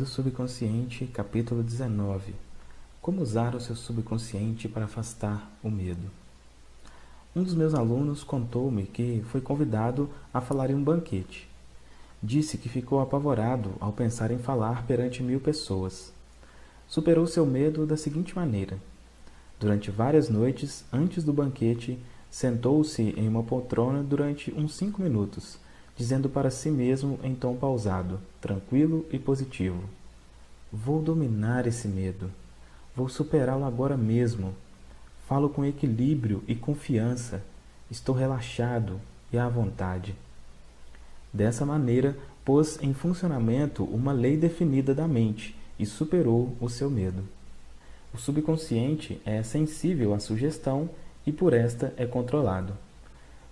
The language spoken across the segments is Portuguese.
do Subconsciente, capítulo 19. Como usar o seu subconsciente para afastar o medo. Um dos meus alunos contou-me que foi convidado a falar em um banquete. Disse que ficou apavorado ao pensar em falar perante 1000 pessoas. Superou seu medo da seguinte maneira. Durante várias noites, antes do banquete, sentou-se em uma poltrona durante uns 5 minutos, dizendo para si mesmo em tom pausado, tranquilo e positivo: vou dominar esse medo. Vou superá-lo agora mesmo. Falo com equilíbrio e confiança. Estou relaxado e à vontade. Dessa maneira, pôs em funcionamento uma lei definida da mente e superou o seu medo. O subconsciente é sensível à sugestão e por esta é controlado.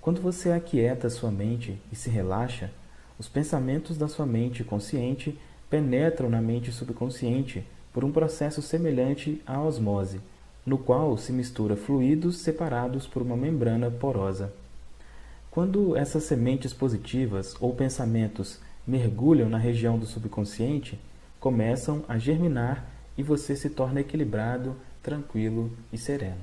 Quando você aquieta sua mente e se relaxa, os pensamentos da sua mente consciente penetram na mente subconsciente por um processo semelhante à osmose, no qual se mistura fluidos separados por uma membrana porosa. Quando essas sementes positivas ou pensamentos mergulham na região do subconsciente, começam a germinar e você se torna equilibrado, tranquilo e sereno.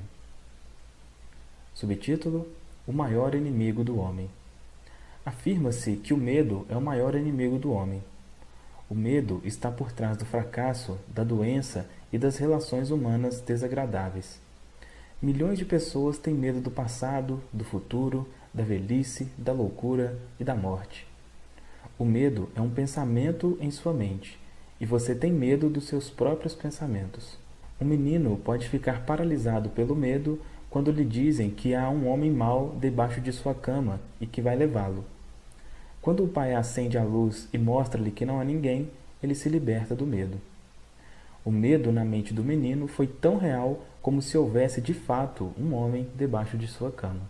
Subtítulo: O maior inimigo do homem. Afirma-se que o medo é o maior inimigo do homem. O medo está por trás do fracasso, da doença e das relações humanas desagradáveis. Milhões de pessoas têm medo do passado, do futuro, da velhice, da loucura e da morte. O medo é um pensamento em sua mente, e você tem medo dos seus próprios pensamentos. Um menino pode ficar paralisado pelo medo quando lhe dizem que há um homem mau debaixo de sua cama e que vai levá-lo. Quando o pai acende a luz e mostra-lhe que não há ninguém, ele se liberta do medo. O medo na mente do menino foi tão real como se houvesse de fato um homem debaixo de sua cama.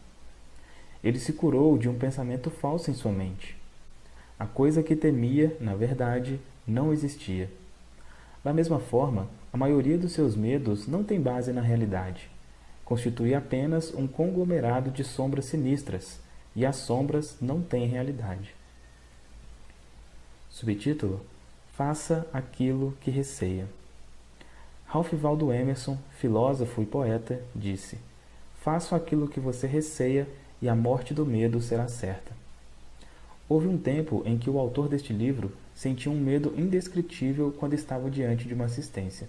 Ele se curou de um pensamento falso em sua mente. A coisa que temia, na verdade, não existia. Da mesma forma, a maioria dos seus medos não tem base na realidade. Constitui apenas um conglomerado de sombras sinistras, e as sombras não têm realidade. Subtítulo: Faça aquilo que receia. Ralph Waldo Emerson, filósofo e poeta, disse: faça aquilo que você receia e a morte do medo será certa. Houve um tempo em que o autor deste livro sentia um medo indescritível quando estava diante de uma assistência.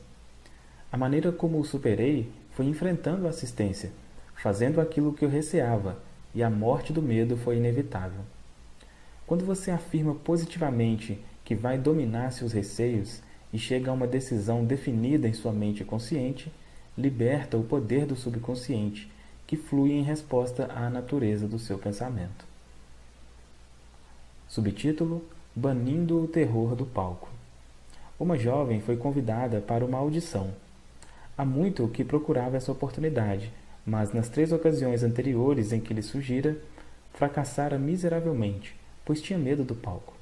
A maneira como o superei foi enfrentando a assistência, fazendo aquilo que eu receava, e a morte do medo foi inevitável. Quando você afirma positivamente que vai dominar seus receios e chega a uma decisão definida em sua mente consciente, liberta o poder do subconsciente, que flui em resposta à natureza do seu pensamento. Subtítulo: Banindo o terror do palco. Uma jovem foi convidada para uma audição. Há muito que procurava essa oportunidade, mas nas 3 ocasiões anteriores em que lhe surgira, fracassara miseravelmente, pois tinha medo do palco.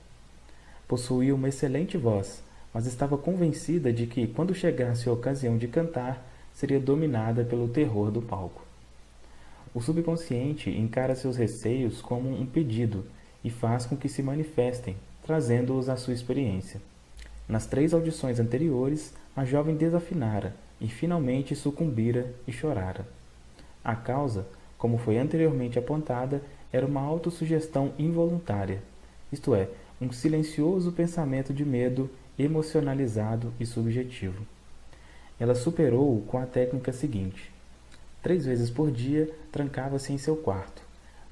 Possuía uma excelente voz, mas estava convencida de que, quando chegasse a ocasião de cantar, seria dominada pelo terror do palco. O subconsciente encara seus receios como um pedido e faz com que se manifestem, trazendo-os à sua experiência. Nas 3 audições anteriores, a jovem desafinara e finalmente sucumbira e chorara. A causa, como foi anteriormente apontada, era uma autossugestão involuntária, isto é, um silencioso pensamento de medo emocionalizado e subjetivo. Ela superou-o com a técnica seguinte: 3 vezes por dia, trancava-se em seu quarto,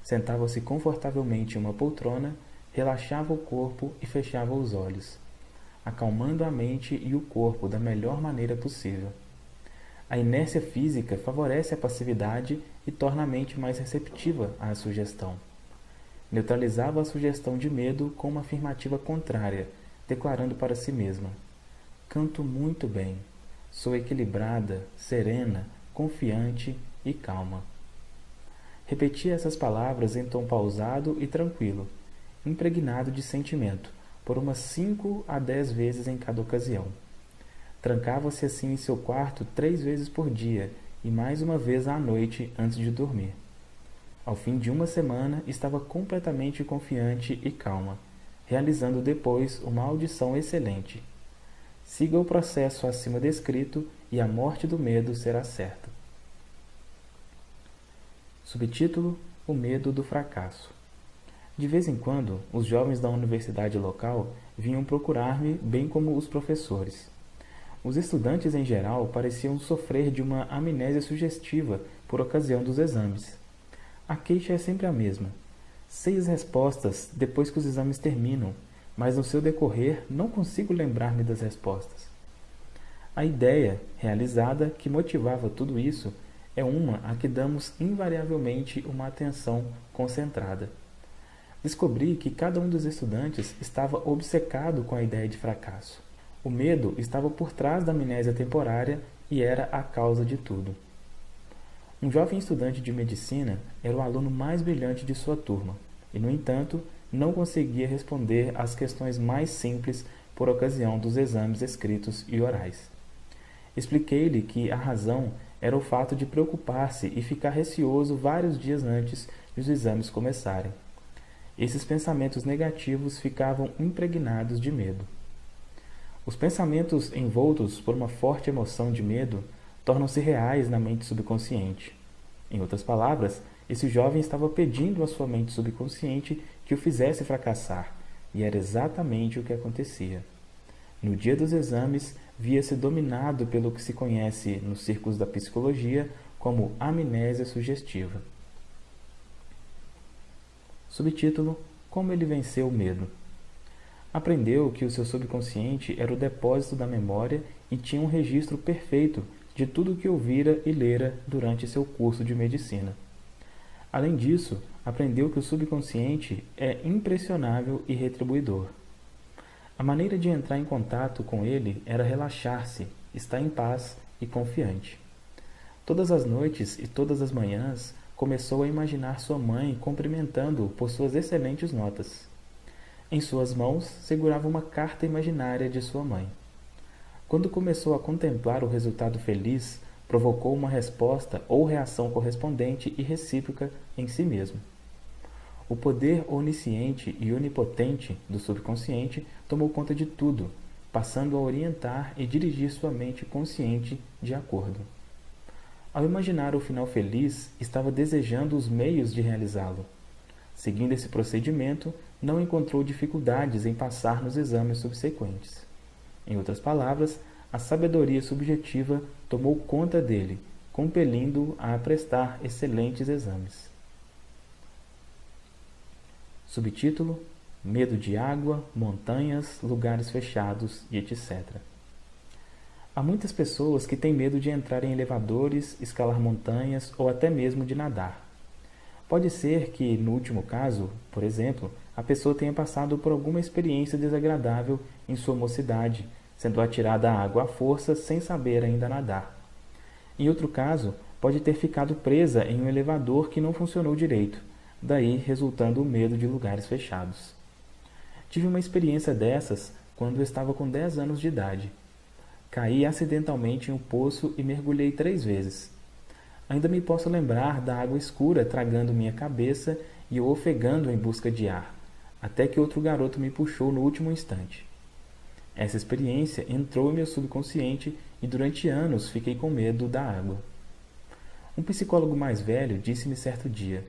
sentava-se confortavelmente em uma poltrona, relaxava o corpo e fechava os olhos, acalmando a mente e o corpo da melhor maneira possível. A inércia física favorece a passividade e torna a mente mais receptiva à sugestão. Neutralizava a sugestão de medo com uma afirmativa contrária, declarando para si mesma: canto muito bem, sou equilibrada, serena, confiante e calma. Repetia essas palavras em tom pausado e tranquilo, impregnado de sentimento, por umas 5 a 10 vezes em cada ocasião. Trancava-se assim em seu quarto 3 vezes por dia e mais uma vez à noite antes de dormir. Ao fim de uma semana, estava completamente confiante e calma, realizando depois uma audição excelente. Siga o processo acima descrito e a morte do medo será certa. Subtítulo: O medo do fracasso. De vez em quando, os jovens da universidade local vinham procurar-me, bem como os professores. Os estudantes em geral pareciam sofrer de uma amnésia sugestiva por ocasião dos exames. A queixa é sempre a mesma. Sei as respostas depois que os exames terminam, mas no seu decorrer não consigo lembrar-me das respostas. A ideia realizada que motivava tudo isso é uma a que damos invariavelmente uma atenção concentrada. Descobri que cada um dos estudantes estava obcecado com a ideia de fracasso. O medo estava por trás da amnésia temporária e era a causa de tudo. Um jovem estudante de medicina era o aluno mais brilhante de sua turma e, no entanto, não conseguia responder às questões mais simples por ocasião dos exames escritos e orais. Expliquei-lhe que a razão era o fato de preocupar-se e ficar receoso vários dias antes de os exames começarem. Esses pensamentos negativos ficavam impregnados de medo. Os pensamentos envoltos por uma forte emoção de medo tornam-se reais na mente subconsciente. Em outras palavras, esse jovem estava pedindo à sua mente subconsciente que o fizesse fracassar, e era exatamente o que acontecia. No dia dos exames, via-se dominado pelo que se conhece nos círculos da psicologia como amnésia sugestiva. Subtítulo: Como ele venceu o medo. Aprendeu que o seu subconsciente era o depósito da memória e tinha um registro perfeito de tudo o que ouvira e lera durante seu curso de medicina. Além disso, aprendeu que o subconsciente é impressionável e retribuidor. A maneira de entrar em contato com ele era relaxar-se, estar em paz e confiante. Todas as noites e todas as manhãs, começou a imaginar sua mãe cumprimentando-o por suas excelentes notas. Em suas mãos segurava uma carta imaginária de sua mãe. Quando começou a contemplar o resultado feliz, provocou uma resposta ou reação correspondente e recíproca em si mesmo. O poder onisciente e onipotente do subconsciente tomou conta de tudo, passando a orientar e dirigir sua mente consciente de acordo. Ao imaginar o final feliz, estava desejando os meios de realizá-lo. Seguindo esse procedimento, não encontrou dificuldades em passar nos exames subsequentes. Em outras palavras, a sabedoria subjetiva tomou conta dele, compelindo-o a prestar excelentes exames. Subtítulo: Medo de água, montanhas, lugares fechados e etc. Há muitas pessoas que têm medo de entrar em elevadores, escalar montanhas ou até mesmo de nadar. Pode ser que, no último caso, por exemplo, a pessoa tenha passado por alguma experiência desagradável em sua mocidade, sendo atirada à água à força sem saber ainda nadar. Em outro caso, pode ter ficado presa em um elevador que não funcionou direito, daí resultando o medo de lugares fechados. Tive uma experiência dessas quando eu estava com 10 anos de idade. Caí acidentalmente em um poço e mergulhei 3 vezes. Ainda me posso lembrar da água escura tragando minha cabeça e eu ofegando em busca de ar, até que outro garoto me puxou no último instante. Essa experiência entrou em meu subconsciente e durante anos fiquei com medo da água. Um psicólogo mais velho disse-me certo dia: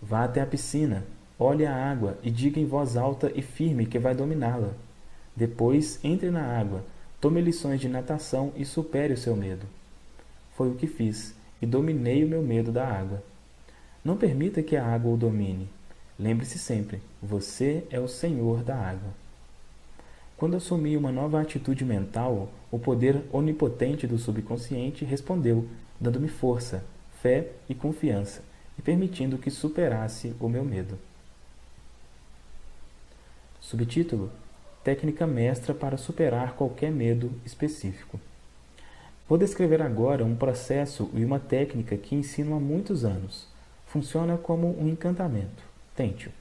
vá até a piscina, olhe a água e diga em voz alta e firme que vai dominá-la. Depois, entre na água, tome lições de natação e supere o seu medo. Foi o que fiz, e dominei o meu medo da água. Não permita que a água o domine. Lembre-se sempre, você é o senhor da água. Quando assumi uma nova atitude mental, o poder onipotente do subconsciente respondeu, dando-me força, fé e confiança, e permitindo que superasse o meu medo. Subtítulo: Técnica mestra para superar qualquer medo específico. Vou descrever agora um processo e uma técnica que ensino há muitos anos. Funciona como um encantamento. Tente-o.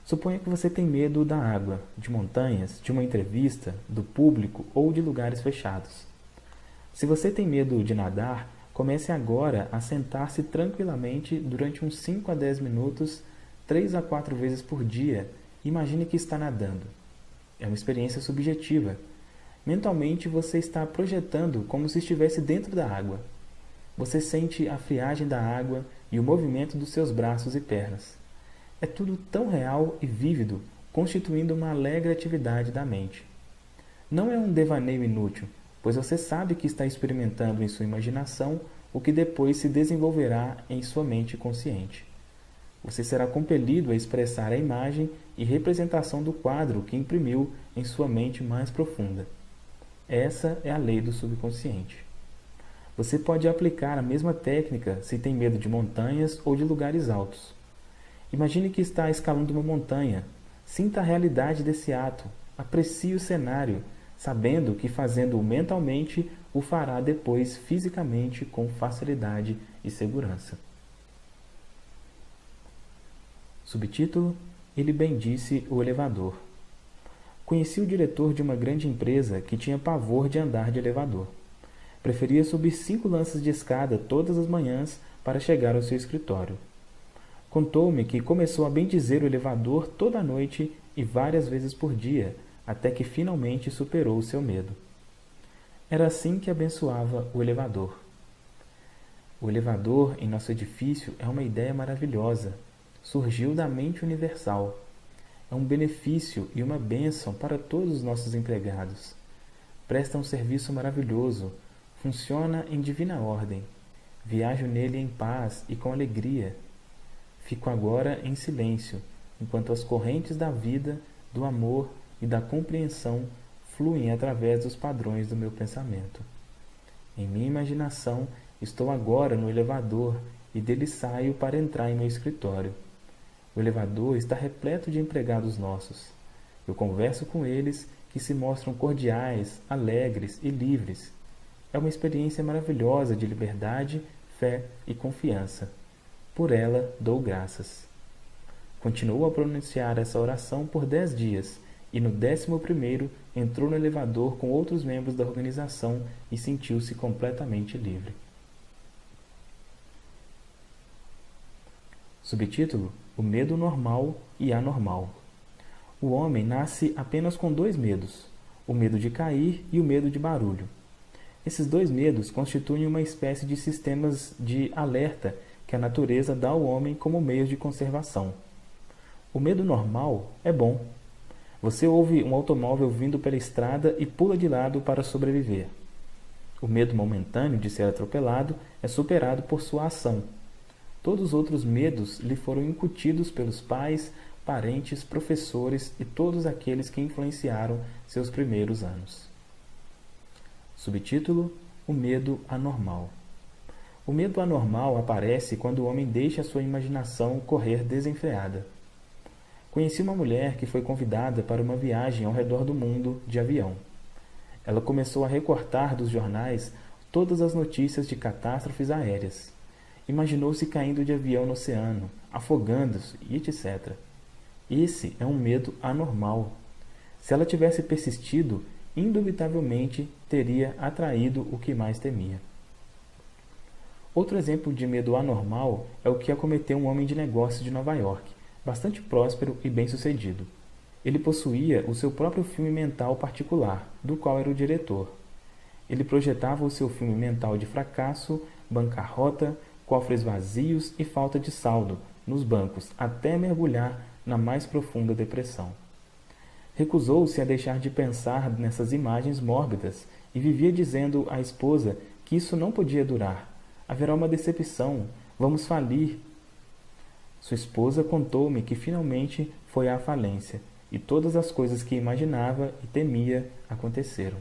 Suponha que você tem medo da água, de montanhas, de uma entrevista, do público ou de lugares fechados. Se você tem medo de nadar, comece agora a sentar-se tranquilamente durante uns 5 a 10 minutos, 3 a 4 vezes por dia. Imagine que está nadando. É uma experiência subjetiva. Mentalmente você está projetando como se estivesse dentro da água. Você sente a friagem da água e o movimento dos seus braços e pernas. É tudo tão real e vívido, constituindo uma alegre atividade da mente. Não é um devaneio inútil, pois você sabe que está experimentando em sua imaginação o que depois se desenvolverá em sua mente consciente. Você será compelido a expressar a imagem e representação do quadro que imprimiu em sua mente mais profunda. Essa é a lei do subconsciente. Você pode aplicar a mesma técnica se tem medo de montanhas ou de lugares altos. Imagine que está escalando uma montanha. Sinta a realidade desse ato. Aprecie o cenário, sabendo que fazendo-o mentalmente o fará depois fisicamente com facilidade e segurança. Subtítulo: Ele bendisse o elevador. Conheci o diretor de uma grande empresa que tinha pavor de andar de elevador. Preferia subir 5 lanças de escada todas as manhãs para chegar ao seu escritório. Contou-me que começou a bendizer o elevador toda a noite e várias vezes por dia, até que finalmente superou o seu medo. Era assim que abençoava o elevador. O elevador em nosso edifício é uma ideia maravilhosa. Surgiu da mente universal. É um benefício e uma bênção para todos os nossos empregados. Presta um serviço maravilhoso. Funciona em divina ordem. Viajo nele em paz e com alegria. Fico agora em silêncio, enquanto as correntes da vida, do amor e da compreensão fluem através dos padrões do meu pensamento. Em minha imaginação, estou agora no elevador e dele saio para entrar em meu escritório. O elevador está repleto de empregados nossos. Eu converso com eles, que se mostram cordiais, alegres e livres. É uma experiência maravilhosa de liberdade, fé e confiança. Por ela dou graças. Continuou a pronunciar essa oração por 10 dias, e no 11º entrou no elevador com outros membros da organização e sentiu-se completamente livre. Subtítulo: O medo normal e anormal. O homem nasce apenas com 2 medos, o medo de cair e o medo de barulho. Esses 2 medos constituem uma espécie de sistemas de alerta que a natureza dá ao homem como meios de conservação. O medo normal é bom. Você ouve um automóvel vindo pela estrada e pula de lado para sobreviver. O medo momentâneo de ser atropelado é superado por sua ação. Todos os outros medos lhe foram incutidos pelos pais, parentes, professores e todos aqueles que influenciaram seus primeiros anos. Subtítulo: O medo anormal. O medo anormal aparece quando o homem deixa sua imaginação correr desenfreada. Conheci uma mulher que foi convidada para uma viagem ao redor do mundo de avião. Ela começou a recortar dos jornais todas as notícias de catástrofes aéreas. Imaginou-se caindo de avião no oceano, afogando-se e etc. Esse é um medo anormal. Se ela tivesse persistido, indubitavelmente teria atraído o que mais temia. Outro exemplo de medo anormal é o que acometeu um homem de negócios de Nova York, bastante próspero e bem-sucedido. Ele possuía o seu próprio filme mental particular, do qual era o diretor. Ele projetava o seu filme mental de fracasso, bancarrota, cofres vazios e falta de saldo nos bancos, até mergulhar na mais profunda depressão. Recusou-se a deixar de pensar nessas imagens mórbidas e vivia dizendo à esposa que isso não podia durar. Haverá uma decepção, vamos falir. Sua esposa contou-me que finalmente foi à falência, e todas as coisas que imaginava e temia aconteceram.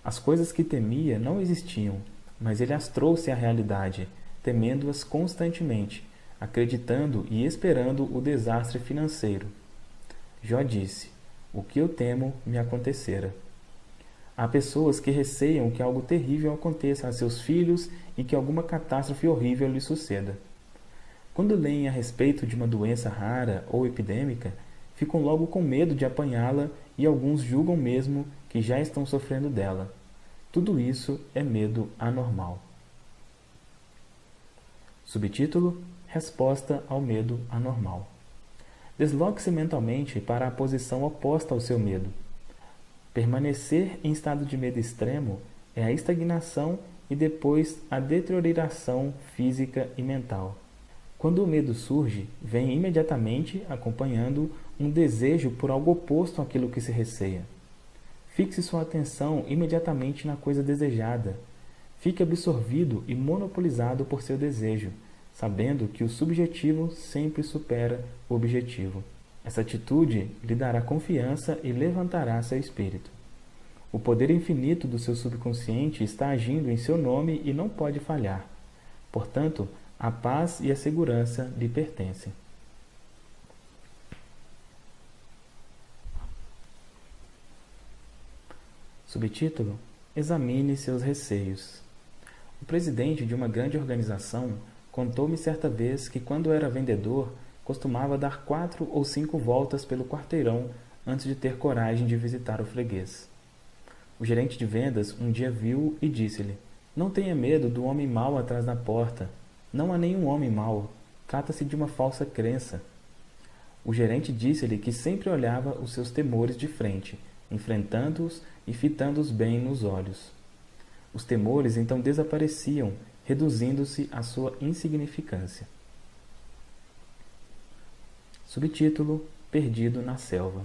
As coisas que temia não existiam, mas ele as trouxe à realidade, temendo-as constantemente, acreditando e esperando o desastre financeiro. Jó disse: o que eu temo me acontecera. Há pessoas que receiam que algo terrível aconteça a seus filhos e que alguma catástrofe horrível lhe suceda. Quando leem a respeito de uma doença rara ou epidêmica, ficam logo com medo de apanhá-la e alguns julgam mesmo que já estão sofrendo dela. Tudo isso é medo anormal. Subtítulo: Resposta ao medo anormal. Desloque-se mentalmente para a posição oposta ao seu medo. Permanecer em estado de medo extremo é a estagnação e depois a deterioração física e mental. Quando o medo surge, vem imediatamente acompanhando um desejo por algo oposto àquilo que se receia. Fixe sua atenção imediatamente na coisa desejada. Fique absorvido e monopolizado por seu desejo, sabendo que o subjetivo sempre supera o objetivo. Essa atitude lhe dará confiança e levantará seu espírito. O poder infinito do seu subconsciente está agindo em seu nome e não pode falhar. Portanto, a paz e a segurança lhe pertencem. Subtítulo: Examine seus receios. O presidente de uma grande organização contou-me certa vez que, quando era vendedor, costumava dar 4 ou 5 voltas pelo quarteirão antes de ter coragem de visitar o freguês. O gerente de vendas um dia viu-o e disse-lhe: "Não tenha medo do homem mau atrás da porta. Não há nenhum homem mau. Trata-se de uma falsa crença." O gerente disse-lhe que sempre olhava os seus temores de frente, enfrentando-os e fitando-os bem nos olhos. Os temores então desapareciam, reduzindo-se à sua insignificância. Subtítulo: Perdido na selva.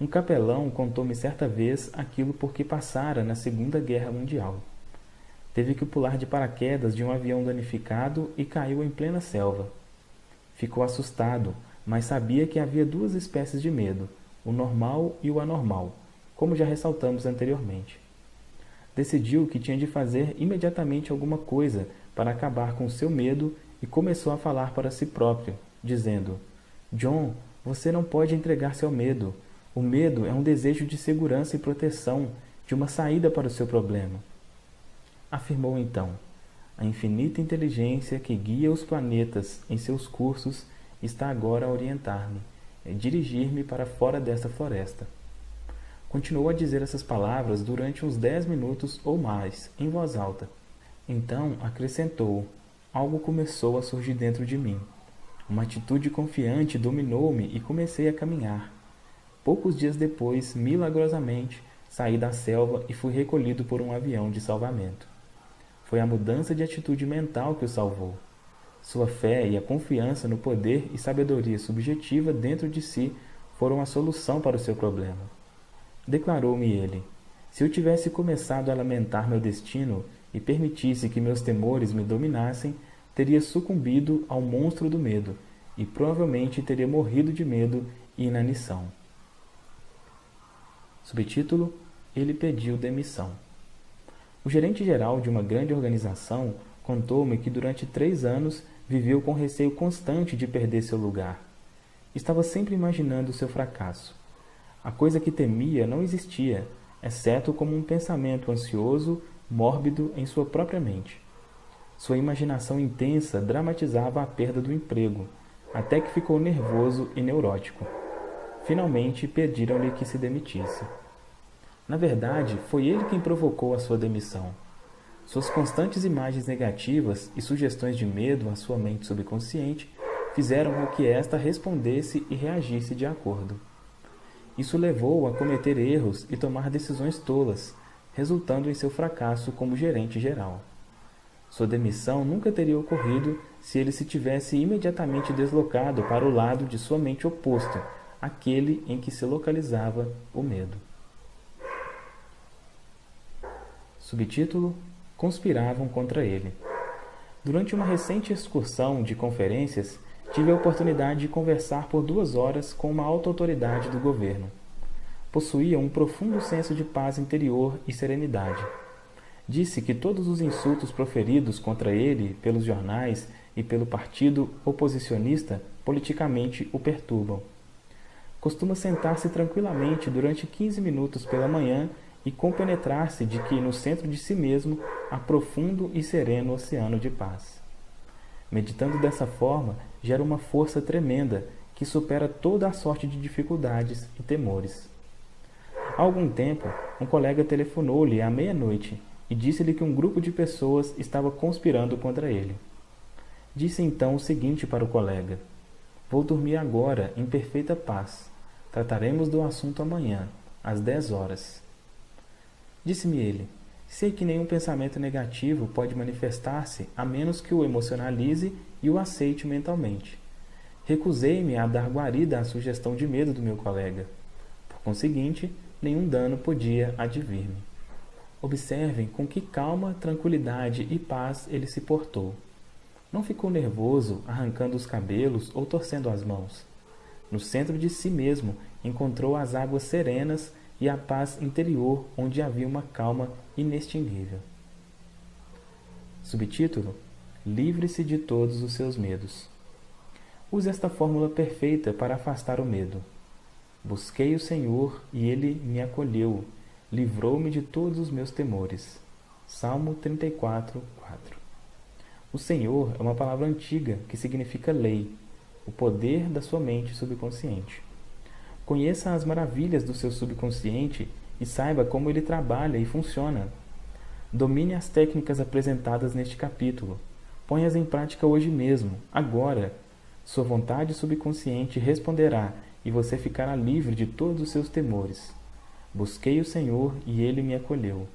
Um capelão contou-me certa vez aquilo por que passara na Segunda Guerra Mundial. Teve que pular de paraquedas de um avião danificado e caiu em plena selva. Ficou assustado, mas sabia que havia 2 espécies de medo, o normal e o anormal, como já ressaltamos anteriormente. Decidiu que tinha de fazer imediatamente alguma coisa para acabar com seu medo e começou a falar para si próprio, dizendo: "John, você não pode entregar-se ao medo. O medo é um desejo de segurança e proteção, de uma saída para o seu problema." Afirmou então: "A infinita inteligência que guia os planetas em seus cursos está agora a orientar-me, a dirigir-me para fora desta floresta." Continuou a dizer essas palavras durante uns 10 minutos ou mais, em voz alta. Então acrescentou: "Algo começou a surgir dentro de mim. Uma atitude confiante dominou-me e comecei a caminhar. Poucos dias depois, milagrosamente, saí da selva e fui recolhido por um avião de salvamento." Foi a mudança de atitude mental que o salvou. Sua fé e a confiança no poder e sabedoria subjetiva dentro de si foram a solução para o seu problema. Declarou-me ele: "Se eu tivesse começado a lamentar meu destino e permitisse que meus temores me dominassem, teria sucumbido ao monstro do medo e provavelmente teria morrido de medo e inanição." Subtítulo: Ele pediu demissão. O gerente-geral de uma grande organização contou-me que durante 3 anos viveu com receio constante de perder seu lugar. Estava sempre imaginando seu fracasso. A coisa que temia não existia, exceto como um pensamento ansioso, mórbido em sua própria mente. Sua imaginação intensa dramatizava a perda do emprego, até que ficou nervoso e neurótico. Finalmente pediram-lhe que se demitisse. Na verdade, foi ele quem provocou a sua demissão. Suas constantes imagens negativas e sugestões de medo à sua mente subconsciente fizeram com que esta respondesse e reagisse de acordo. Isso levou-o a cometer erros e tomar decisões tolas, resultando em seu fracasso como gerente geral. Sua demissão nunca teria ocorrido se ele se tivesse imediatamente deslocado para o lado de sua mente oposto, aquele em que se localizava o medo. Subtítulo: Conspiravam contra ele. Durante uma recente excursão de conferências, tive a oportunidade de conversar por 2 horas com uma alta autoridade do governo. Possuía um profundo senso de paz interior e serenidade. Disse que todos os insultos proferidos contra ele pelos jornais e pelo partido oposicionista politicamente o perturbam. Costuma sentar-se tranquilamente durante 15 minutos pela manhã e compenetrar-se de que no centro de si mesmo há profundo e sereno oceano de paz. Meditando dessa forma, gera uma força tremenda que supera toda a sorte de dificuldades e temores. Há algum tempo, um colega telefonou-lhe à meia-noite e disse-lhe que um grupo de pessoas estava conspirando contra ele. Disse então o seguinte para o colega: "Vou dormir agora em perfeita paz. Trataremos do assunto amanhã, às 10 horas. Disse-me ele: sei que nenhum pensamento negativo pode manifestar-se a menos que o emocionalize e o aceite mentalmente. Recusei-me a dar guarida à sugestão de medo do meu colega. Por conseguinte, nenhum dano podia advir-me. Observem com que calma, tranquilidade e paz ele se portou. Não ficou nervoso, arrancando os cabelos ou torcendo as mãos. No centro de si mesmo encontrou as águas serenas e a paz interior onde havia uma calma inextinguível. Subtítulo: Livre-se de todos os seus medos. Use esta fórmula perfeita para afastar o medo. Busquei o Senhor e Ele me acolheu, livrou-me de todos os meus temores. Salmo 34, 4. O Senhor é uma palavra antiga que significa lei, o poder da sua mente subconsciente. Conheça as maravilhas do seu subconsciente e saiba como ele trabalha e funciona. Domine as técnicas apresentadas neste capítulo. Ponha-as em prática hoje mesmo, agora. Sua vontade subconsciente responderá e você ficará livre de todos os seus temores. Busquei o Senhor e Ele me acolheu.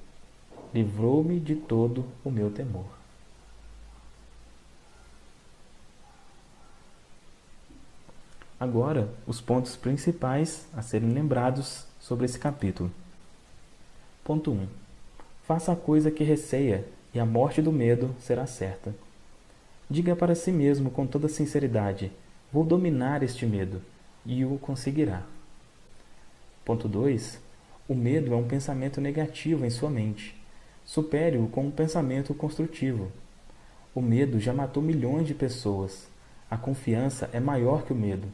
Livrou-me de todo o meu temor. Agora, os pontos principais a serem lembrados sobre esse capítulo. Ponto 1. Faça a coisa que receia, e a morte do medo será certa. Diga para si mesmo com toda sinceridade: vou dominar este medo, e o conseguirá. Ponto 2. O medo é um pensamento negativo em sua mente. Supere-o com um pensamento construtivo. O medo já matou milhões de pessoas. A confiança é maior que o medo.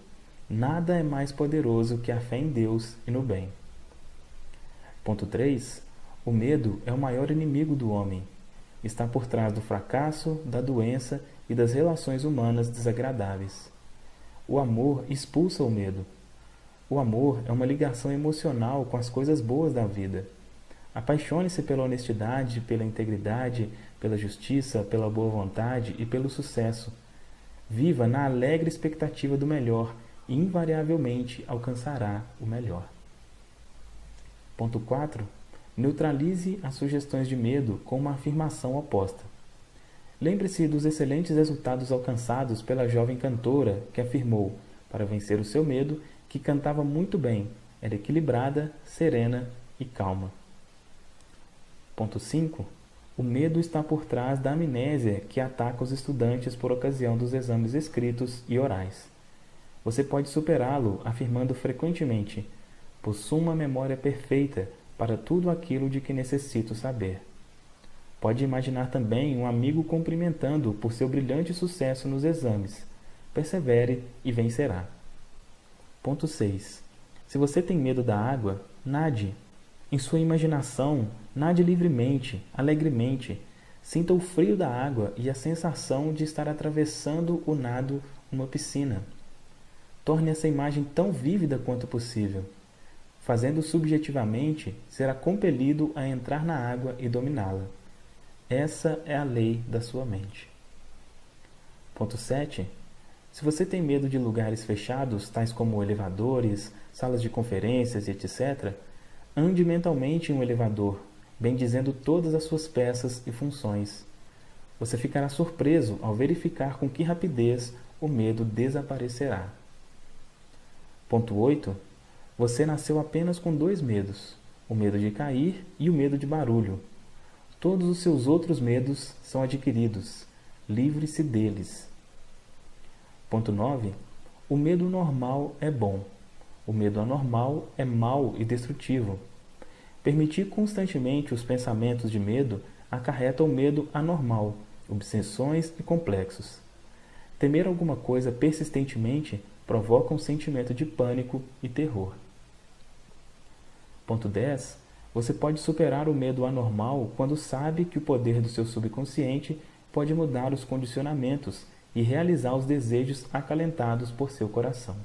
Nada é mais poderoso que a fé em Deus e no bem. Ponto 3. O medo é o maior inimigo do homem. Está por trás do fracasso, da doença e das relações humanas desagradáveis. O amor expulsa o medo. O amor é uma ligação emocional com as coisas boas da vida. Apaixone-se pela honestidade, pela integridade, pela justiça, pela boa vontade e pelo sucesso. Viva na alegre expectativa do melhor e invariavelmente alcançará o melhor. Ponto 4. Neutralize as sugestões de medo com uma afirmação oposta. Lembre-se dos excelentes resultados alcançados pela jovem cantora que afirmou, para vencer o seu medo, que cantava muito bem, era equilibrada, serena e calma. Ponto 5. O medo está por trás da amnésia que ataca os estudantes por ocasião dos exames escritos e orais. Você pode superá-lo afirmando frequentemente: possuo uma memória perfeita para tudo aquilo de que necessito saber. Pode imaginar também um amigo cumprimentando-o por seu brilhante sucesso nos exames. Persevere e vencerá. Ponto 6. Se você tem medo da água, nade. Em sua imaginação, nade livremente, alegremente. Sinta o frio da água e a sensação de estar atravessando o nado uma piscina. Torne essa imagem tão vívida quanto possível. Fazendo subjetivamente, será compelido a entrar na água e dominá-la. Essa é a lei da sua mente. Ponto 7. Se você tem medo de lugares fechados, tais como elevadores, salas de conferências e etc., ande mentalmente em um elevador, bendizendo todas as suas peças e funções. Você ficará surpreso ao verificar com que rapidez o medo desaparecerá. Ponto 8. Você nasceu apenas com 2 medos, o medo de cair e o medo de barulho. Todos os seus outros medos são adquiridos. Livre-se deles. Ponto 9. O medo normal é bom. O medo anormal é mau e destrutivo. Permitir constantemente os pensamentos de medo acarreta o medo anormal, obsessões e complexos. Temer alguma coisa persistentemente provoca um sentimento de pânico e terror. Ponto 10. Você pode superar o medo anormal quando sabe que o poder do seu subconsciente pode mudar os condicionamentos e realizar os desejos acalentados por seu coração.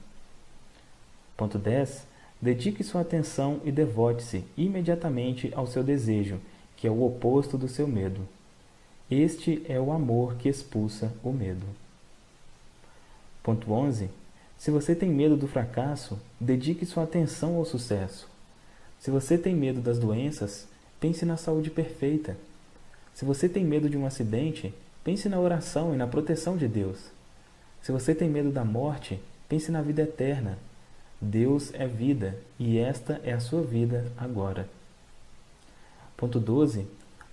Ponto 10. Dedique sua atenção e devote-se imediatamente ao seu desejo, que é o oposto do seu medo. Este é o amor que expulsa o medo. Ponto 11. Se você tem medo do fracasso, dedique sua atenção ao sucesso. Se você tem medo das doenças, pense na saúde perfeita. Se você tem medo de um acidente, pense na oração e na proteção de Deus. Se você tem medo da morte, pense na vida eterna. Deus é vida e esta é a sua vida agora. Ponto 12.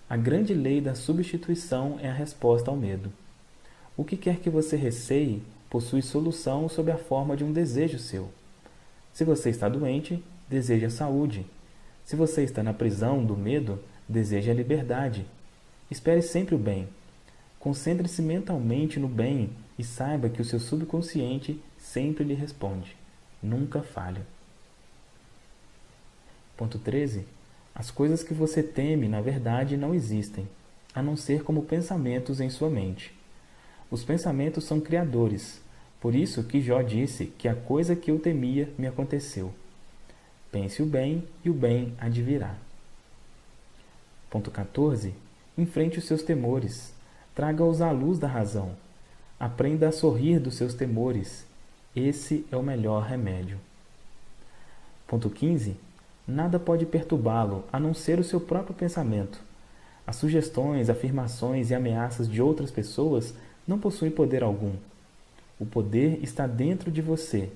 A grande lei da substituição é a resposta ao medo. O que quer que você receie possui solução sob a forma de um desejo seu. Se você está doente, deseje a saúde. Se você está na prisão do medo, deseje a liberdade. Espere sempre o bem. Concentre-se mentalmente no bem e saiba que o seu subconsciente sempre lhe responde. Nunca falha. Ponto 13. As coisas que você teme, na verdade, não existem, a não ser como pensamentos em sua mente. Os pensamentos são criadores, por isso que Jó disse que a coisa que eu temia me aconteceu. Pense o bem e o bem há de virá. Ponto 14. Enfrente os seus temores. Traga-os à luz da razão. Aprenda a sorrir dos seus temores. Esse é o melhor remédio. Ponto 15. Nada pode perturbá-lo, a não ser o seu próprio pensamento. As sugestões, afirmações e ameaças de outras pessoas não possuem poder algum. O poder está dentro de você,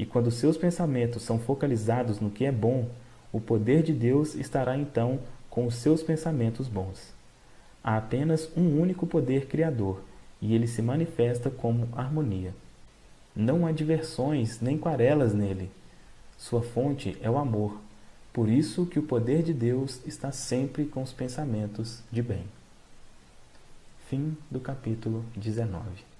e quando seus pensamentos são focalizados no que é bom, o poder de Deus estará então com os seus pensamentos bons. Há apenas um único poder criador, e ele se manifesta como harmonia. Não há diversões nem quarelas nele. Sua fonte é o amor. Por isso que o poder de Deus está sempre com os pensamentos de bem. Fim do capítulo 19.